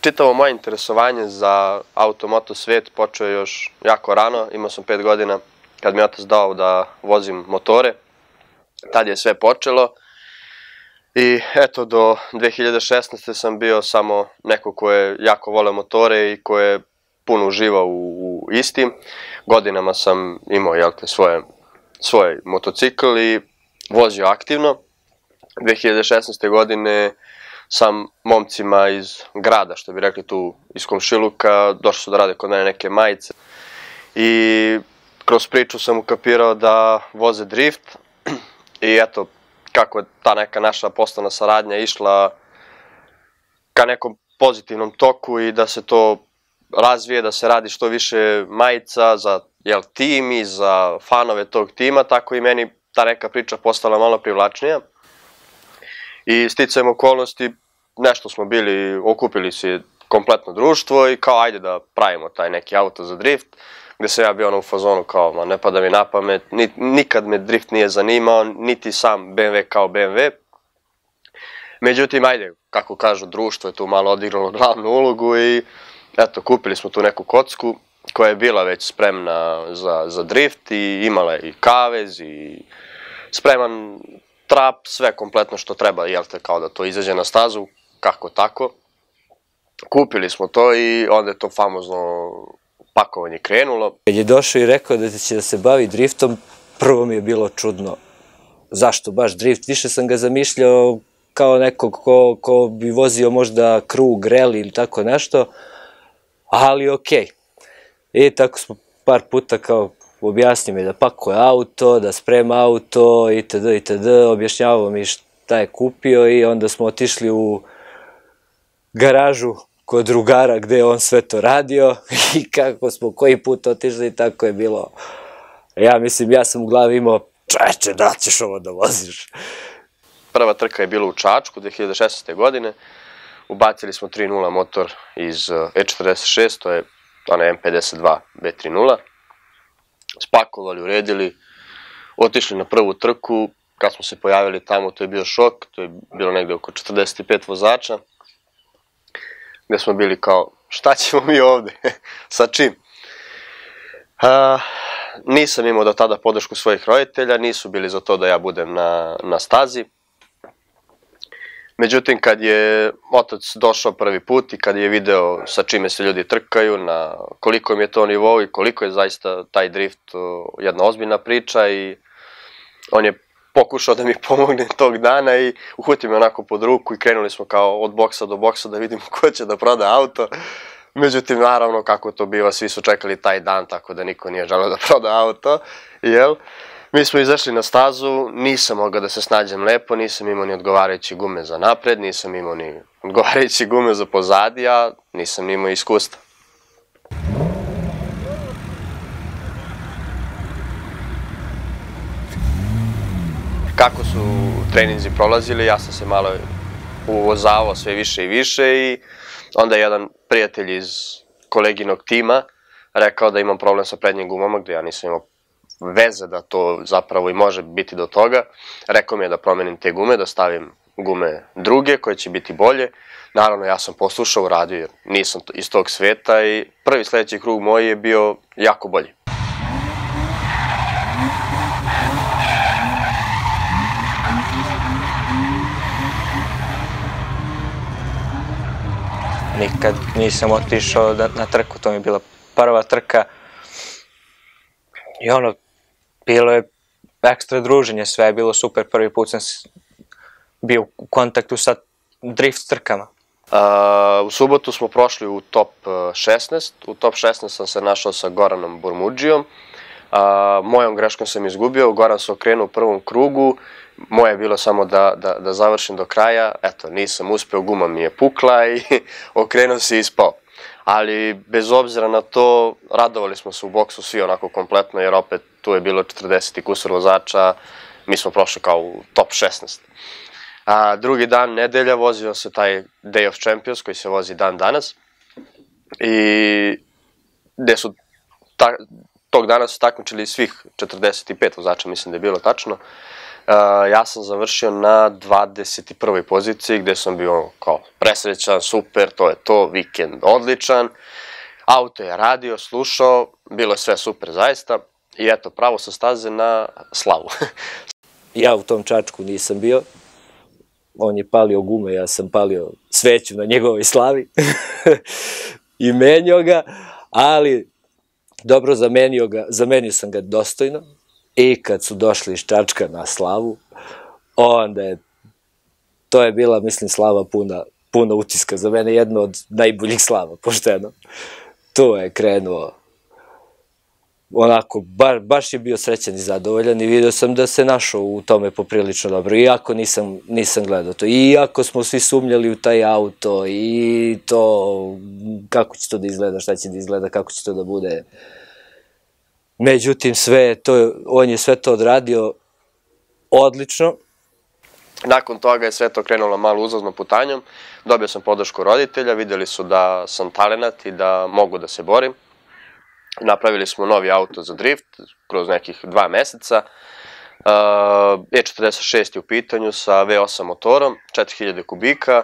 Čitavo moje interesovanje za auto-moto svet počeo još jako rano. Imao sam 5 godina kad mi je otac dao da vozim motore. Tad je sve počelo. I eto, do 2016. sam bio samo neko ko je jako voleo motore i ko je puno uživao u istim. Godinama sam imao, svoj motocikl i vozio aktivno. 2016. godine sam momcima iz grada, što bi rekli tu iz komšiluka, došli su da rade kod mene neke majice. I kroz priču sam ukapirao da voze drift i eto, kako je ta neka naša poslovna saradnja išla ka nekom pozitivnom toku i da se to razvije, da se radi što više majica za tim i za fanove tog tima, tako i meni ta neka priča postala malo privlačnija. I sticajem okolnosti, nešto smo bili, okupili se kompletno društvo i kao ajde da pravimo taj neki auto za drift, gde sam ja bio u fazonu kao ne pada mi na pamet, nikad me drift nije zanimao, niti sam BMW kao BMW. Međutim, ajde, kako kažu, društvo je tu malo odigralo glavnu ulogu i eto, kupili smo tu neku kocku koja je bila već spremna za drift i imala je i kavez i spreman trap, sve kompletno što treba, kao da to izađe na stazu, kako tako. Kupili smo to i onda je to famozno pakovanje krenulo. Kad je došao i rekao da će da se bavi driftom, prvo mi je bilo čudno. Zašto baš drift? Više sam ga zamišljao kao nekog ko bi vozio možda krug, reli ili tako nešto, ali okej. I tako smo par puta kao objasnio mi da pakuje auto, da sprema auto itd. Objašnjavao mi šta je kupio i onda smo otišli u garažu kod drugara gde je on sve to radio i kako smo koji put otišli i tako je bilo. Ja mislim, ja sam u glavi imao, čeče, da ćeš ovo da voziš. Prva trka je bila u Čačku 2016. godine. Ubacili smo 3.0 motor iz E46, to je onaj M52 B30. Spakovali, uredili, otišli na prvu trku. Kad smo se pojavili tamo, to je bio šok, to je bilo negde oko 45 vozača. Gde smo bili kao, šta ćemo mi ovde, sa čim? Nisam imao do tada podršku svojih roditelja, nisu bili za to da ja budem na stazi. Međutim, kad je otac došao prvi put i kad je video sa čime se ljudi trkaju, na koliko mi je to nivou i koliko je zaista taj drift jedna ozbiljna priča i on je pokušao da mi pomogne tog dana i uhvatio me onako pod ruku i krenuli smo kao od boksa do boksa da vidimo ko će da proda auto. Međutim, naravno, kako to biva, svi su čekali taj dan, tako da niko nije želeo da proda auto, jel? Mi smo izašli na stazu, nisam mogao da se snađem lepo, nisam imao ni odgovarajuće gume za napred, nisam imao ni odgovarajuće gume za pozadi, a nisam imao iskustva. Kako su treninzi prolazili, ja sam se malo uvozavao sve više i više i onda je jedan prijatelj iz koleginog tima rekao da imam problem sa prednjim gumama, gde ja nisam imao veze da to zapravo i može biti do toga. Rekao mi je da promenim te gume, da stavim gume druge koje će biti bolje. Naravno, ja sam poslušao, uradio jer nisam iz tog sveta i prvi sledeći krug moj je bio jako bolji. Nikad nisam otišao na trku, to mi je bila prva trka. I bilo je ekstra druženje, sve je bilo super, prvi put sam bio u kontaktu sa drift trkama. U subotu smo prošli u top 16, u top 16 sam se našao sa Goranom Burmudžijom. Mojom greškom sam izgubio, Goran se okrenuo u prvom krugu, moje je bilo samo da završim do kraja, eto, nisam uspeo, guma mi je pukla i okrenuo se i ispao. Ali bez obzira na to, radovali smo se u boksu svi onako kompletno, jer opet tu je bilo 40 i kusur vozača, mi smo prošli kao u top 16. Drugi dan, nedelja, vozio se taj Day of Champions koji se vozi dan danas i gde su tog dana su takmičili svih 45 vozača, mislim da je bilo tačno. Ja sam završio na 21. poziciji gde sam bio kao presrećan, super, to je to, vikend odličan. Auto je radio, slušao, bilo je sve super zaista i eto, pravo sa staze na slavu. Ja u tom Čačku nisam bio, on je palio gume, ja sam palio sveću na njegovoj slavi i menio ga, ali dobro, zamenio sam ga dostojno i kad su došli iz Čačka na slavu, onda to je bila, mislim, slava puna utiska, za mene jedno od najboljih slava, pošteno. To je krenuo, onako, baš je bio srećan i zadovoljan i vidio sam da se našao u tome poprilično dobro, iako nisam gledao to, iako smo svi sumnjali u taj auto i to, kako će to da izgleda, šta će da izgleda, kako će to da bude. Međutim, on je sve to odradio odlično. Nakon toga je sve to krenulo malo uzlaznom putanjom, dobio sam podršku roditelja, videli su da sam talenat i da mogu da se borim. Napravili smo novi auto za drift kroz nekih 2 meseca. E46 je u pitanju sa V8 motorom, 4000 kubika.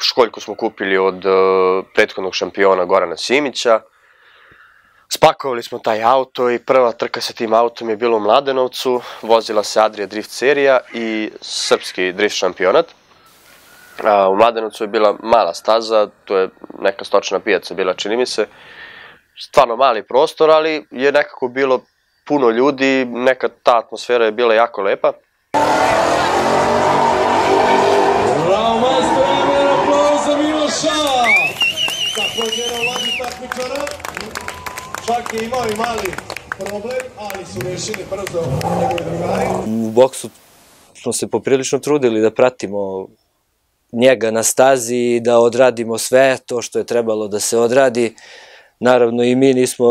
Školjku smo kupili od prethodnog šampiona Gorana Simića. Spakovali smo taj auto i prva trka sa tim autom je bila u Mladenovcu. Vozila se Adria Drift serija i srpski drift šampionat. U Mladenovcu je bila mala staza, to je neka stočna pijaca bila, čini mi se. Stvarno mali prostor, ali je nekako bilo puno ljudi, neka ta atmosfera je bila jako lepa. Bravo, majstor, jedan aplauz za Miloša! Također jedan mlađi takmičara, čak je imao i mali problem, ali su rešili brzo njegovi drugari. U boksu smo se poprilično trudili da pratimo njega na stazi i da odradimo sve to što je trebalo da se odradi. Naravno i mi nismo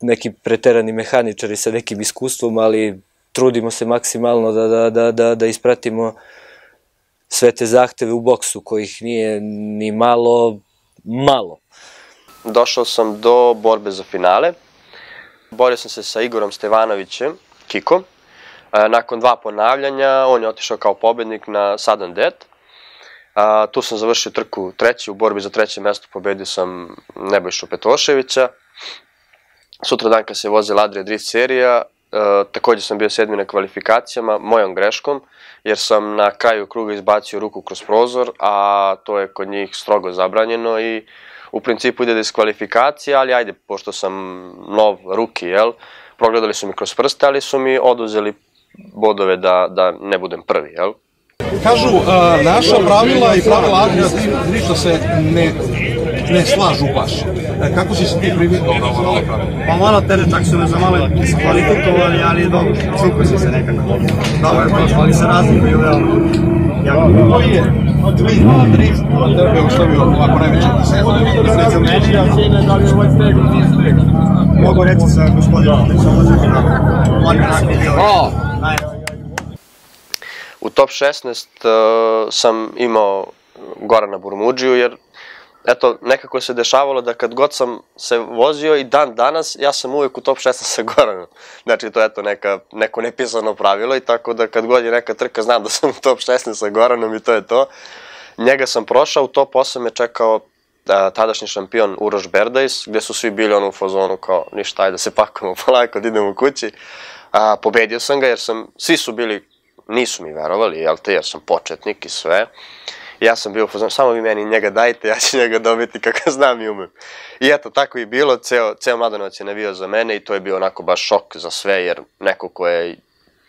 neki preterani mehaničari sa nekim iskustvom, ali trudimo se maksimalno da ispratimo sve te zahteve u boksu, kojih nije ni malo. Došao sam do borbe za finale. Borio sam se sa Igorom Stevanovićem, Kikom. Nakon 2 ponavljanja, on je otišao kao pobednik na sudden death. Tu sam završio trku 3. u borbi za 3. mesto, pobedio sam Nebojšu Petroševića. Sutradan kad se vozila Adria Drift serija, također sam bio 7. na kvalifikacijama, mojom greškom, jer sam na kraju kruga izbacio ruku kroz prozor, a to je kod njih strogo zabranjeno i u principu ide diskvalifikacija, ali ajde, pošto sam nov ruki, progledali su mi kroz prste, ali su mi oduzeli bodove da ne budem prvi, Kažu, naša pravila i pravila Adria Drifta se ne slažu baš. Kako si se ti privikao na ova pravila? Pa malo tere, čak su me za malo diskvalifikovali, ali dobro, čuko si se nekako. Dobro je prošlo, ali se razlikuju veoma. Koji je drift tebe ostavio ovako najveće Među meni, a cijene da li ovaj steg ili nije steg? Mogu reći sa gospodinom Teksovođem na mladi nakon bio. U top 16 sam imao Gorana Burmudžiju, jer eto, nekako se dešavalo da kad god sam se vozio i dan danas, ja sam uvijek u top 16 sa Goranom. Znači, to je eto neko nepisano pravilo i tako da kad god je neka trka, znam da sam u top 16 sa Goranom i to je to. Njega sam prošao, u top 8 me čekao tadašnji šampion Uroš Berdajs, gde su svi bili u fazonu kao ništa, ajde da se pakujemo polako, da idemo kući. Pobedio sam ga jer svi su bili, nisu mi verovali, jer sam početnik i sve. Ja sam bio u fazonu, samo vi meni njega dajte, ja ću njega dobiti kako znam i umem. I eto, tako i bilo, ceo Mladenovac je navijao za mene i to je bio onako baš šok za sve, jer neko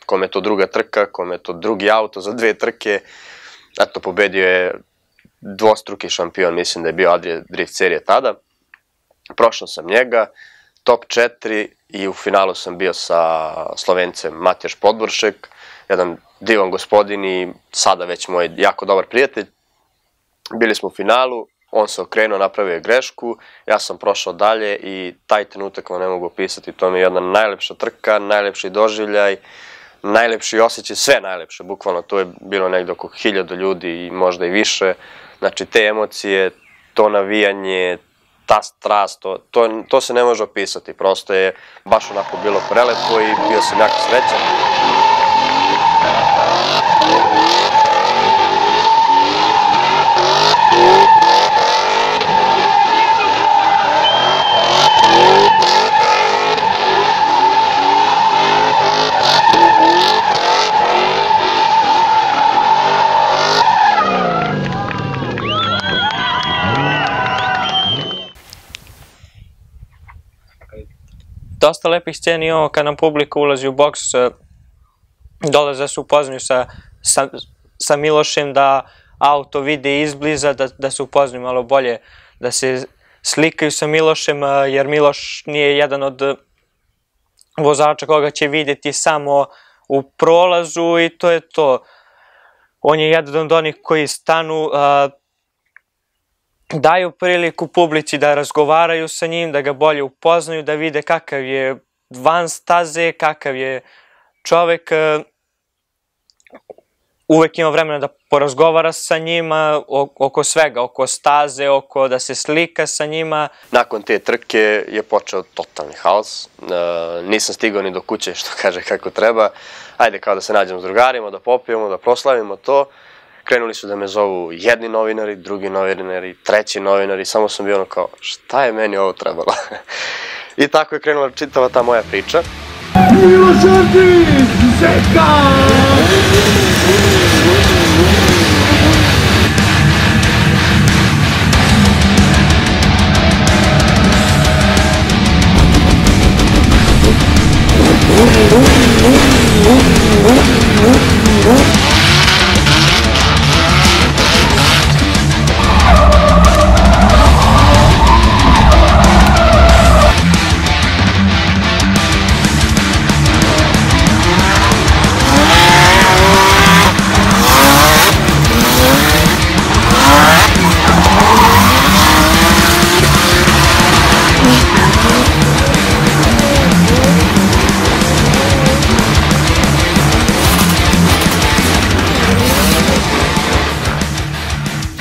kome je to druga trka, kome je to drugi auto za 2 trke, eto, pobedio je dvostruki šampion, mislim da je bio Adria Drift serije tada. Prošao sam njega, top 4 i u finalu sam bio sa Slovencem Matjaš Podboršek, jedan divan gospodin i sada već moj jako dobar prijatelj. Bili smo u finalu, on se okrenuo, napravio je grešku, ja sam prošao dalje i taj trenutak vam ne mogu opisati, to mi je jedna najlepša trka, najlepši doživljaj, najlepši osjećaj, sve najlepše, bukvalno, to je bilo negdje oko 1000 ljudi i možda i više, znači te emocije, to navijanje, ta strast, to se ne može opisati, prosto je baš onako bilo prelepo i bio sam jako srećan. Dosta lepih scena imamo kad nam publika ulazi u boks, dolaze se upoznaju sa Milošem, da auto vide izbliza, da se upoznaju malo bolje, da se slikaju sa Milošem, jer Miloš nije jedan od vozača koga će vidjeti samo u prolazu i to je to. On je jedan od onih koji stanu, daju priliku publici da razgovaraju sa njim, da ga bolje upoznaju, da vide kakav je van staze, kakav je čovek. Uvek ima vremena da porazgovara sa njima oko svega, oko staze, oko da se slika sa njima. Nakon te trke je počeo totalni haos. Nisam stigao ni do kuće, što kaže kako treba. Ajde kao da se nađemo s drugarima, da popijemo, da proslavimo to. Krenuli su da me zovu jedni novinari, drugi novinari, treći novinari, samo sam bio ono kao, šta je meni ovo trebalo? I tako je krenula čitava ta moja priča. Miloš Ortić, Zeka!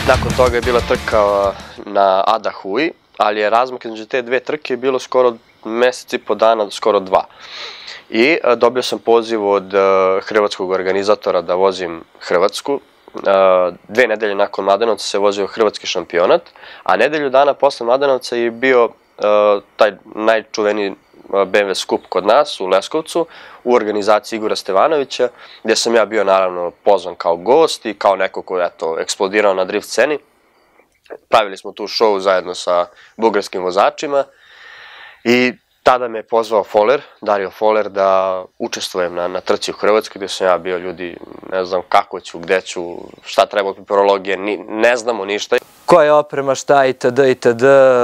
Nakon toga je bila trka na Ada Hui, ali je razmak između te dve trke bilo skoro mesec i po dana, skoro 2. I dobio sam poziv od hrvatskog organizatora da vozim Hrvatsku. 2 nedelje nakon Mladenovca se vozio hrvatski šampionat, a nedelju dana posle Mladenovca je bio taj najčuveniji BMW skup kod nas u Leskovcu u organizaciji Igora Stevanovića, gdje sam ja bio naravno pozvan kao gost i kao neko ko je eksplodirao na drift sceni. Pravili smo tu show zajedno sa bugarskim vozačima i tada me je pozvao Foler, Dario Foler, da učestvujem na trci u Hrvatskoj, gdje sam ja bio, ljudi, ne znam kako ću, gde ću, šta treba od papirologije, ne znamo ništa. Koja je oprema, šta itd.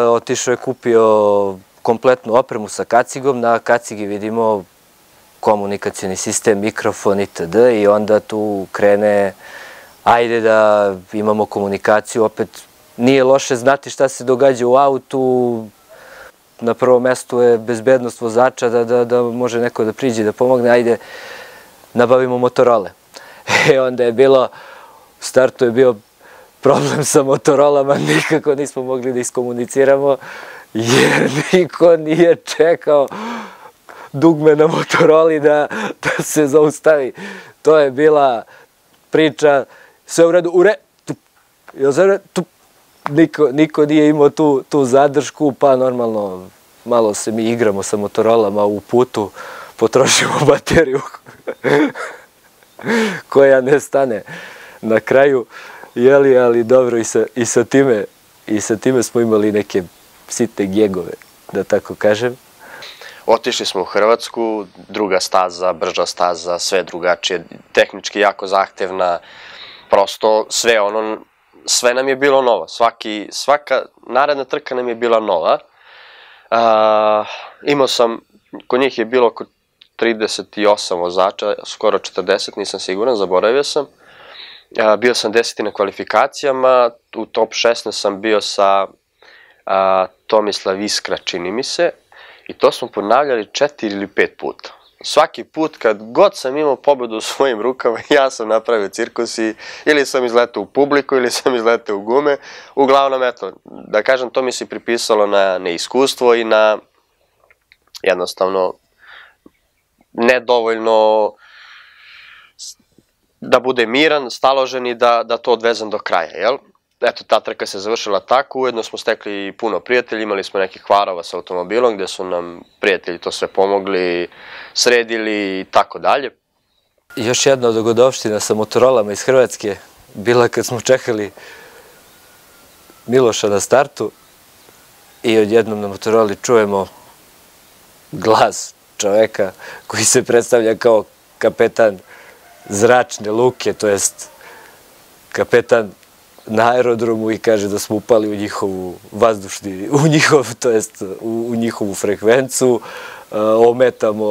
Otišao je kupio kompletnu opremu sa kacigom, na kacigi vidimo komunikacioni sistem, mikrofon itd. I onda tu krene, ajde da imamo komunikaciju, opet nije loše znati šta se događa u autu, na prvom mestu je bezbednost vozača, da može neko da priđe da pomogne, ajde nabavimo Motorole. Onda je bilo, u startu je bio problem sa Motorolama, nikako nismo mogli da iskomuniciramo, jer niko nije čekao dugme na Motoroli da se zaustavi. To je bila priča, sve u redu, niko nije imao tu zadršku, pa normalno malo se mi igramo sa Motorolama u putu, potrošimo bateriju koja ne stane na kraju, ali dobro i sa time smo imali neke sitne gjegove, da tako kažem. Otišli smo u Hrvatsku, druga staza, brža staza, sve drugačije, tehnički jako zahtevna, prosto sve nam je bilo novo, svaka naredna trka nam je bila nova. Imao sam, kod njih je bilo oko 38 vozača, skoro 40, nisam siguran, zaboravio sam. Bio sam 10. na kvalifikacijama, u top 16 sam bio sa Tomislav Iskra, čini mi se, i to smo ponavljali 4 ili 5 puta. Svaki put kad god sam imao pobedu u svojim rukama, ja sam napravio cirkus i ili sam izletao u publiku ili sam izletao u gume. Uglavnom, eto, da kažem, to mi se pripisalo na neiskustvo i na da bude miran, staložen i da to odvezem do kraja, jel? Eto, ta trka se završila tako, ujedno smo stekli puno prijatelja, imali smo nekih kvarova sa automobilom gde su nam prijatelji to sve pomogli, sredili i tako dalje. Još jedna dogodovština sa Motorolama iz Hrvatske bila kad smo čekali Miloša na startu i odjednom na Motoroli čujemo glas čoveka koji se predstavlja kao kapetan zračne luke, to jest kapetan na aerodromu i kaže da smo upali u njihovu u njihovu frekvencu, ometamo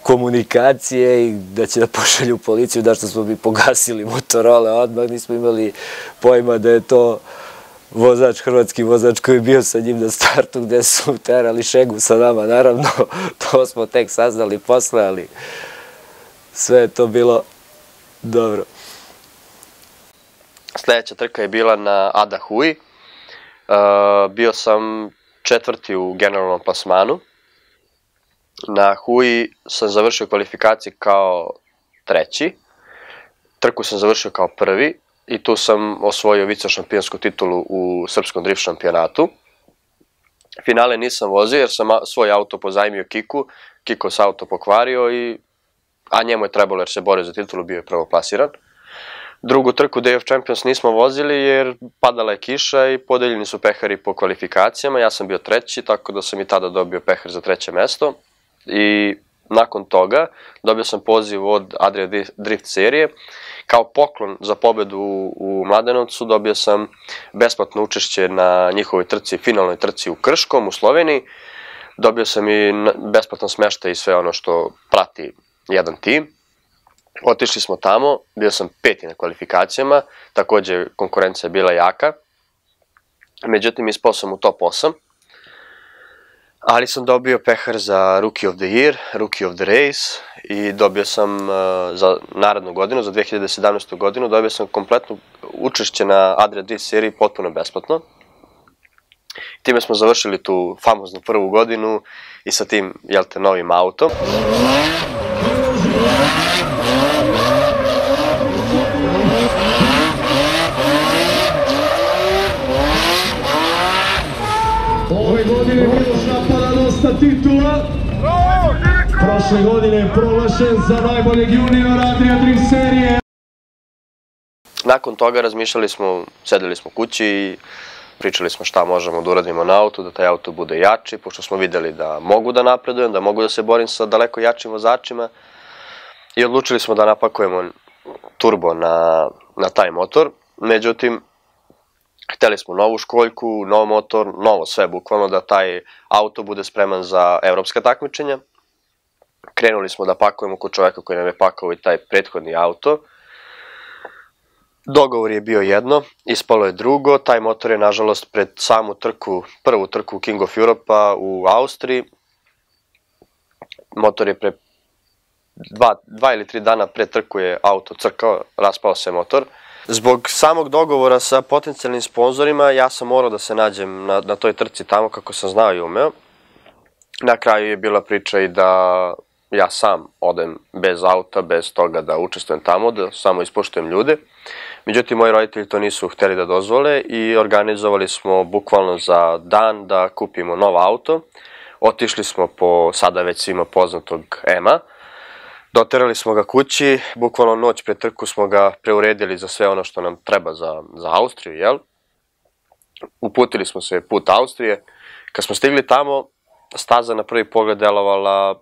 komunikacije i da će da pošalju policiju, da što smo mi pogasili Motorole, odmah nismo imali pojma da je to vozač, hrvatski vozač koji je bio sa njim na startu gde su terali šegu sa nama, naravno, to smo tek saznali posle, ali sve je to bilo dobro. Sljedeća trka je bila na Ada Hui. Bio sam 4. u generalnom plasmanu. Na Hui sam završio kvalifikaciju kao 3. Trku sam završio kao 1. i tu sam osvojio vicešampionsku titulu u srpskom drift šampionatu. Finale nisam vozio jer sam svoj auto pozajmio Kiku. Kiko se auto pokvario, a njemu je trebalo jer se borio za titulu, bio je prvoplasiran. Drugu trku Day of Champions nismo vozili jer padala je kiša i podeljeni su pehari po kvalifikacijama. Ja sam bio 3. tako da sam i tada dobio pehar za 3. mesto. I nakon toga dobio sam poziv od Adria Drift serije. Kao poklon za pobedu u Mladenovcu dobio sam besplatno učešće na njihovoj trci, finalnoj trci u Krškom u Sloveniji. Dobio sam i besplatan smeštaj i sve ono što prati jedan tim. Otišli smo tamo, bio sam 5. na kvalifikacijama, takođe konkurencija je bila jaka. Međutim, ispao sam u top 8. Ali sam dobio pehar za Rookie of the Year, Rookie of the Race i dobio sam za narednu godinu, za 2017. godinu, dobio sam kompletno učešće na Adria Drift seriji potpuno besplatno. Time smo završili tu famoznu prvu godinu i sa tim, novim autom. Ove godine Miloš napada dosta titula. Prošle godine je proglašen za najboljeg juniora Adria Drift serije. Nakon toga razmišljali smo, sedeli smo kući i pričali smo šta možemo da uradimo na autu, da taj auto bude jači, pošto smo videli da mogu da napredujem, da mogu da se borim sa daleko jačim vozačima. I odlučili smo da napakujemo turbo na taj motor. Međutim, hteli smo novu školjku, nov motor, novo sve bukvalno, da taj auto bude spreman za evropska takmičenja. Krenuli smo da pakujemo kod čoveka koji nam je pakao i taj prethodni auto. Dogovor je bio jedno, ispalo je drugo, taj motor je nažalost pred samu trku, prvu trku King of Europa u Austriji. Motor je pre 2 ili 3 dana pre trku je auto crkao, raspao se motor. Zbog samog dogovora sa potencijalnim sponzorima ja sam morao da se nađem na toj trci tamo kako sam znao i umeo. Na kraju je bila priča i da ja sam odem bez auta, bez toga da učestvujem tamo, da samo ispoštujem ljude. Međutim, moji roditelji to nisu hteli da dozvole i organizovali smo bukvalno za dan da kupimo novo auto. Otišli smo po sada već svima poznatog EMA. Doterali smo ga kući, bukvalno noć pre trku smo ga preuredili za sve ono što nam treba za Austriju, jel? Uputili smo se put Austrije. Kad smo stigli tamo, staza na prvi pogled delovala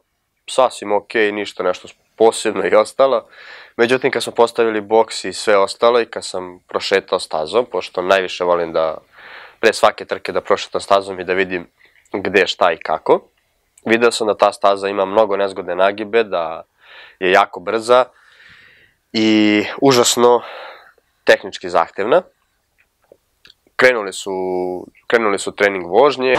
sasvim okej, ništa nešto posebno i ostalo. Međutim, kad smo postavili boks i sve ostalo i kad sam prošetao stazom, pošto najviše volim da pre svake trke da prošetam stazom i da vidim gde, šta i kako, video sam da ta staza ima mnogo nezgodne nagibe, da je jako brza i užasno tehnički zahtevna. Krenuli su trening vožnje.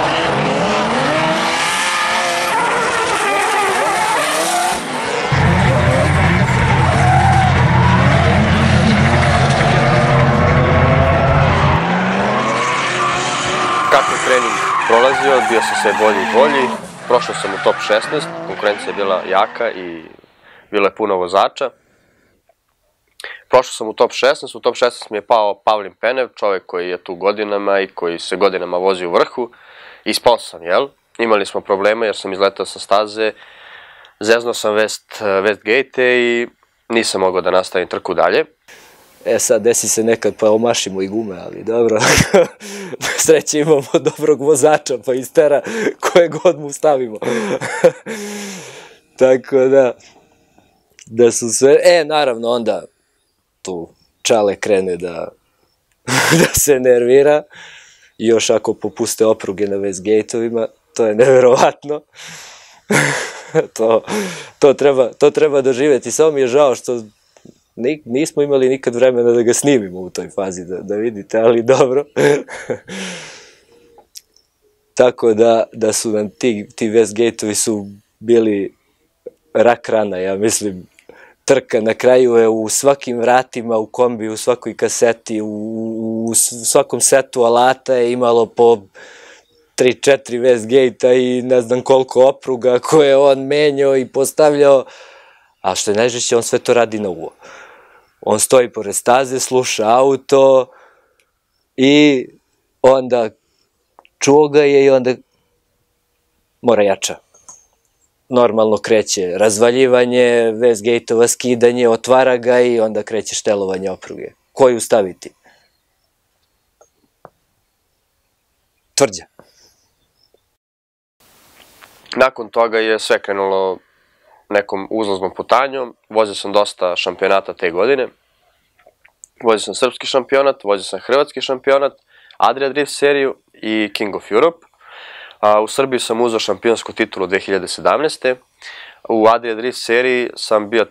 Kako je trening prolazio, bio sam sve bolji i bolji. Prošao sam u top 16, konkurencija je bila jaka i bilo je puno vozača. Prošao sam u top 16, u top 16 mi je pao Pavlin Penev, čovjek koji je tu godinama i koji se godinama vozi u vrhu. Ispao sam, jel? Imali smo problema jer sam izletao sa staze, zeznuo sam Westgate i nisam mogao da nastavim trku dalje. Sad desi se nekad pa omašimo i gume, ali dobro. Sreće imamo dobrog vozača pa istera koje god mu stavimo. Tako da su sve... naravno onda tu Čale krene da se nervira. I još ako popuste opruge na Westgate-ovima, to je neverovatno. To treba doživjeti. Samo mi je žao što nismo imali nikad vremena da ga snimimo u toj fazi, da vidite, ali dobro. Tako da su nam ti Westgate-ovi su bili rak rana, ja mislim. Trka na kraju je u svakim vratima, u kombi, u svakoj kaseti, u svakom setu alata je imalo po 3-4 Westgate-a i ne znam koliko opruga koje on menjao i postavljao. A što je najžešće, on sve to radi na uvo. On stoji pored staze, sluša auto i onda čuo ga je i onda mora jača. Normalno kreće razvaljivanje Westgate-ova, skidanje, otvara ga i onda kreće štelovanje opruge. Koju staviti? Tvrđa. Nakon toga je sve krenulo nekom uzlaznom putanjom. Vozio sam dosta šampionata te godine. Vozio sam srpski šampionat, vozio sam hrvatski šampionat, Adria Drift seriju i King of Europe. U Srbiji sam uzeo šampionsku titulu 2017. U Adria Drift seriji sam bio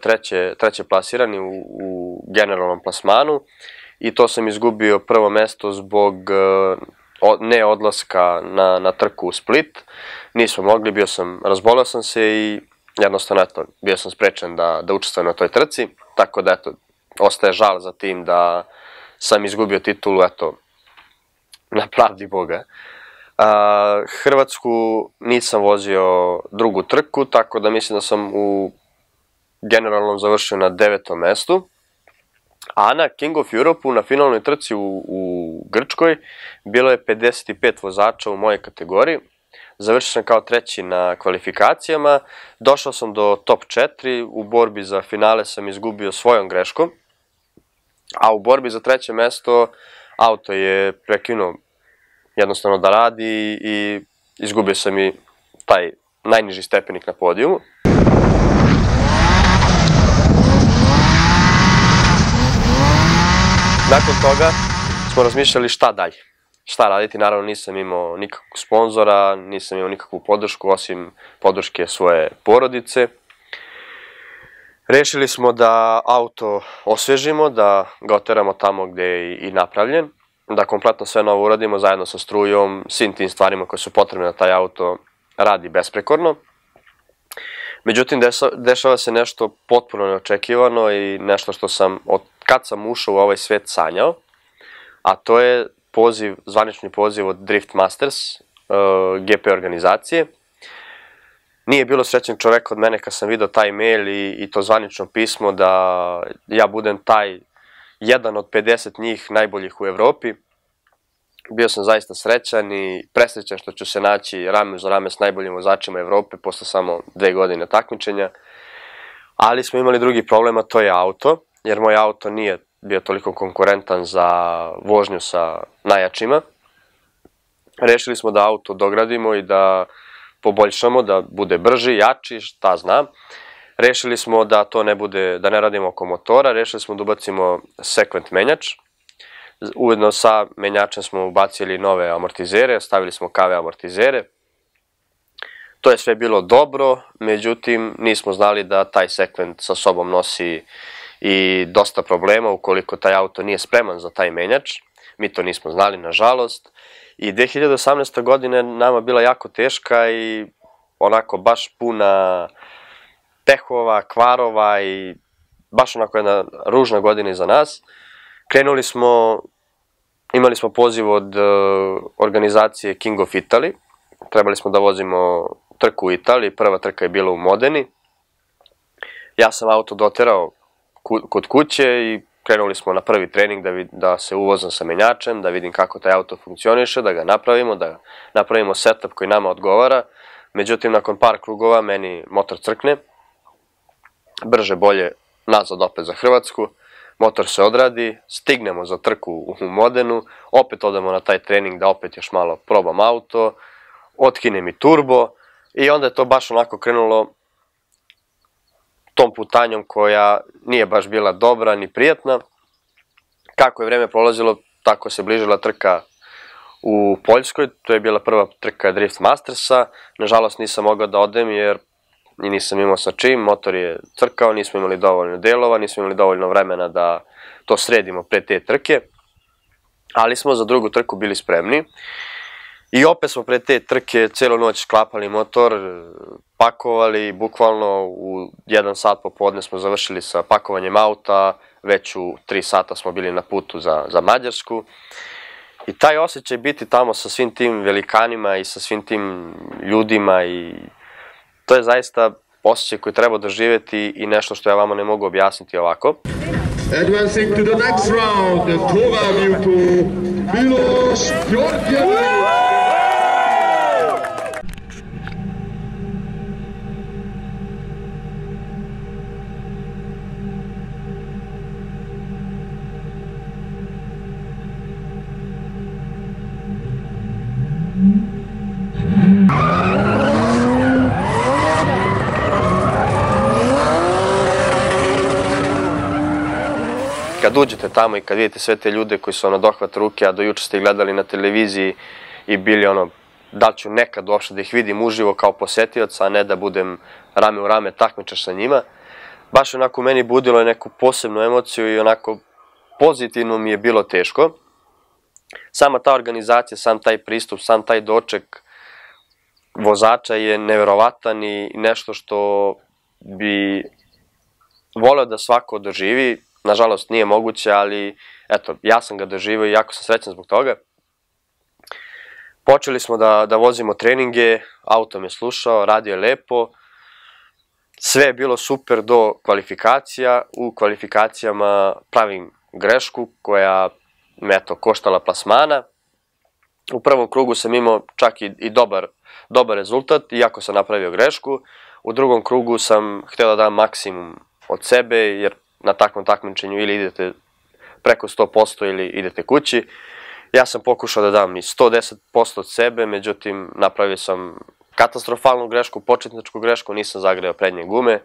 treće plasirani u generalnom plasmanu i to sam izgubio prvo mesto zbog neodlaska na trku u Split. Nismo mogli, razboleo sam se i jednostavno bio sam sprečen da učestvujem na toj trci, tako da ostaje žal za tim da sam izgubio titulu, na pravdi Boga. Hrvatsku nisam vozio drugu trku, tako da mislim da sam u generalnom završio na 9. mestu. A na King of Europe-u, na finalnoj trci u Grčkoj, bilo je 55 vozača u mojoj kategoriji. Završio sam kao treći na kvalifikacijama, došao sam do top 4, u borbi za finale sam izgubio svojom greškom, a u borbi za treće mesto auto je prekinuo jednostavno da radi i izgubio sam i taj najniži stepenik na podijumu. Nakon toga smo razmišljali šta dalje, šta raditi. Naravno nisam imao nikakvog sponzora, nisam imao nikakvu podršku osim podrške svoje porodice. Rešili smo da auto osvežimo, da ga oteramo tamo gde je i napravljen, da kompletno sve novo uradimo zajedno sa strujom, svim tim stvarima koje su potrebne da taj auto radi besprekorno. Međutim, dešava se nešto potpuno neočekivano i nešto što sam, od kad sam ušao u ovaj svet, sanjao, a to je zvanični poziv od Drift Masters, GP organizacije. Nije bilo srećnog čoveka od mene kad sam vidio taj mail i to zvanično pismo da ja budem taj jedan od 50 njih najboljih u Evropi. Bio sam zaista srećan i presrećan što ću se naći rame za rame s najboljim vozačima Evrope posle samo 2 godine takmičenja. Ali smo imali drugi problem, a to je auto, jer moj auto nije bio toliko konkurentan za vožnju sa najjačima. Rešili smo da auto dogradimo i da poboljšamo, da bude brži, jači, šta znam. Rešili smo da to da ne radimo oko motora, rešili smo da ubacimo sekvent menjač. Ujedno sa menjačem smo ubacili nove amortizere, stavili smo KV amortizere. To je sve bilo dobro, međutim nismo znali da taj sekvent sa sobom nosi i dosta problema ukoliko taj auto nije spreman za taj menjač. Mi to nismo znali, nažalost. I 2018. godina je nama bila jako teška i onako baš puna pehova, kvarova i baš onako jedna ružna godina iza nas. Imali smo poziv od organizacije King of Italy. Trebali smo da vozimo trku u Italiji, prva trka je bila u Modeni. Ja sam auto doterao kod kuće i krenuli smo na prvi trening da se uvozam sa menjačem, da vidim kako taj auto funkcioniše, da ga napravimo, da napravimo setup koji nama odgovara. Međutim, nakon par krugova meni motor crkne, brže bolje nazad opet za Hrvatsku, motor se odradi, stignemo za trku u Modenu, opet odemo na taj trening da opet još malo probam auto, otkine mi turbo i onda je to baš onako krenulo tom putanjom koja nije baš bila dobra ni prijatna. Kako je vreme prolazilo, tako se bližila trka u Poljskoj, to je bila prva trka Drift Mastersa, nažalost nisam mogao da odem jer nisam imao sa čim, motor je crkao, nismo imali dovoljno delova, nismo imali dovoljno vremena da to sredimo pre te trke, ali smo za drugu trku bili spremni. I opet smo pre te trke celu noć sklapali motor, pakovali, bukvalno u 1 sat popodne smo završili sa pakovanjem auta, već u 3 sata smo bili na putu za Mađarsku. I taj osjećaj biti tamo sa svim tim velikanima i sa svim tim ljudima, i to je zaista osjećaj koji treba doživjeti i nešto što ja vama ne mogu objasniti ovako. Advancing to the next round, Tovar Miloš Georgijević. Kad uđete tamo i kad vidite sve te ljude koji su na dohvat ruke, a do juče ste ih gledali na televiziji i bili ono, da li ću nekad uopšte da ih vidim uživo kao posetioc, a ne da budem rame u rame takmičar sa njima, baš onako meni budilo je neku posebnu emociju i onako pozitivno mi je bilo teško. Sama ta organizacija, sam taj pristup, sam taj doček vozača je neverovatan i nešto što bi voleo da svako doživi. Nažalost nije moguće, ali eto, ja sam ga doživio i jako sam srećan zbog toga. Počeli smo da vozimo treninge, auto me slušao, radio je lepo, sve je bilo super do kvalifikacija. U kvalifikacijama pravim grešku koja me koštala plasmana. U prvom krugu sam imao čak i dobar rezultat, iako sam napravio grešku. U drugom krugu sam htio da dam maksimum od sebe, jer na takvom takmičenju ili idete preko 100% ili idete kući. Ja sam pokušao da dam i 110% od sebe, međutim napravio sam katastrofalnu grešku, početničku grešku, nisam zagreo prednje gume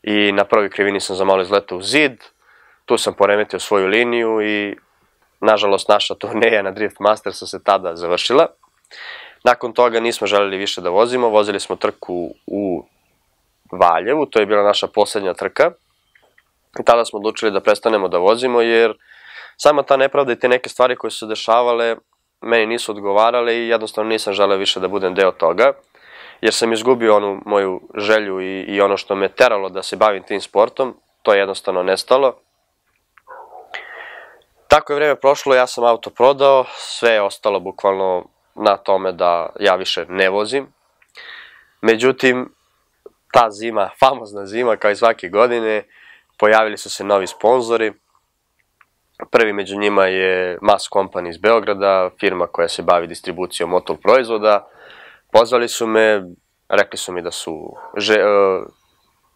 i na prvoj krivini sam za malo izletao u zid. Tu sam poremetio svoju liniju i nažalost naša turneja na Drift Mastersa se tada završila. Nakon toga nismo želeli više da vozimo, vozili smo trku u Valjevu, to je bila naša poslednja trka. I tada smo odlučili da prestanemo da vozimo, jer sama ta nepravda i te neke stvari koje su se dešavale meni nisu odgovarale i jednostavno nisam želeo više da budem deo toga, jer sam izgubio onu moju želju i ono što me teralo da se bavim tim sportom, to je jednostavno nestalo. Tako je vreme prošlo, ja sam auto prodao, sve je ostalo bukvalno na tome da ja više ne vozim. Međutim, ta zima, famozna zima kao i svake godine, pojavili su se novi sponzori. Prvi među njima je Mas Company iz Beograda, firma koja se bavi distribucijom motor proizvoda. Pozvali su me, rekli su mi da su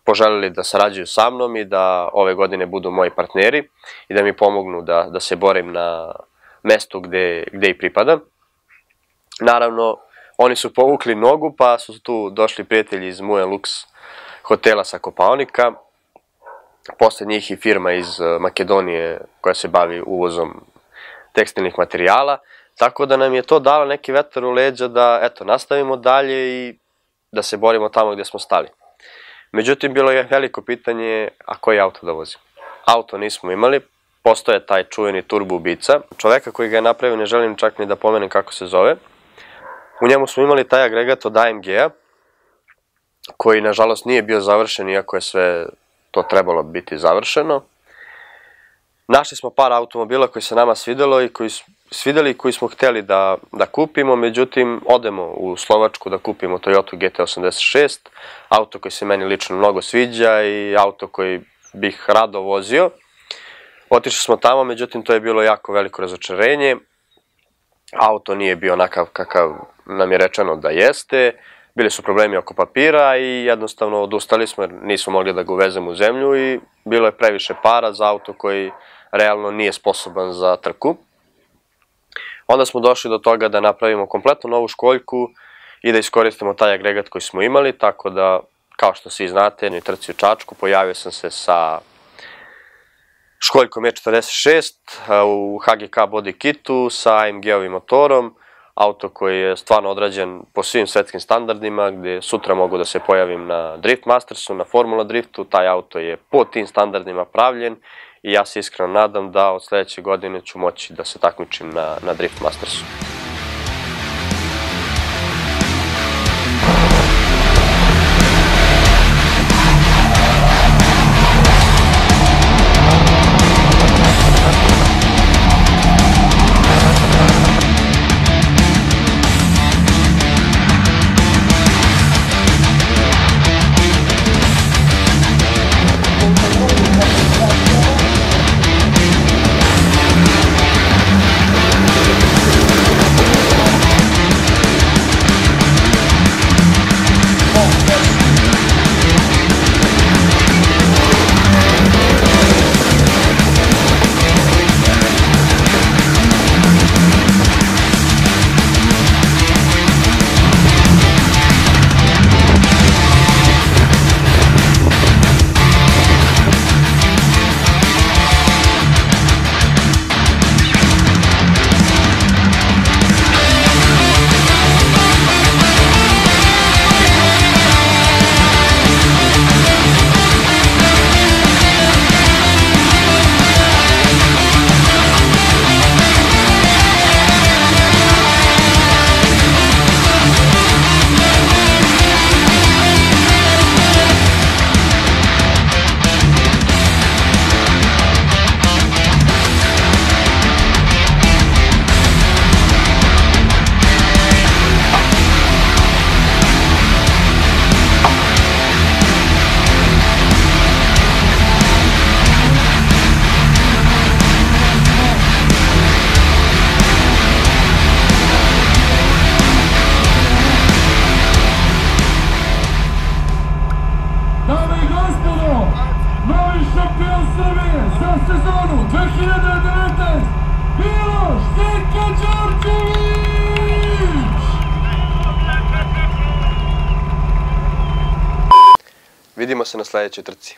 poželeli da sarađuju sa mnom i da ove godine budu moji partneri i da mi pomognu da se borim na mestu gde i pripadam. Naravno, oni su povukli nogu, pa su tu došli prijatelji iz Mujen Lux hotela sa Kopaonika, posle njih i firma iz Makedonije koja se bavi uvozom tekstilnih materijala, tako da nam je to dalo neki vetar u leđa da eto, nastavimo dalje i da se borimo tamo gde smo stali. Međutim, bilo je veliko pitanje, a koji auto da vozim? Auto nismo imali, postoje taj čuveni turbo ubica. Čoveka koji ga je napravio ne želim čak ni da pomenem kako se zove. U njemu smo imali taj agregat od AMG-a, koji nažalost nije bio završen, iako je sve to trebalo biti završeno. Našli smo par automobila koji se nama svideli i koji smo hteli da kupimo, međutim odemo u Slovačku da kupimo Toyota GT86, auto koji se meni lično mnogo sviđa i auto koji bih rado vozio. Otišli smo tamo, međutim to je bilo jako veliko razočarenje. Auto nije bio onakav kakav nam je rečeno da jeste. Bili su problemi oko papira i jednostavno odustali smo jer nismo mogli da ga uvezemo u zemlju i bilo je previše para za auto koji realno nije sposoban za trku. Onda smo došli do toga da napravimo kompletno novu školjku i da iskoristimo taj agregat koji smo imali, tako da, kao što svi znate, jednoj trci u Čačku pojavio sam se sa školjkom E46 u HGK body kitu sa AMG-ovim motorom, auto koji je stvarno odrađen po svim svetskim standardima, gdje sutra mogu da se pojavim na Drift Mastersu, na Formula Driftu. Taj auto je po tim standardima pravljen i ja se iskreno nadam da od sledeće godine ću moći da se takmičim na Drift Mastersu. Vidimo se na sledećoj trci.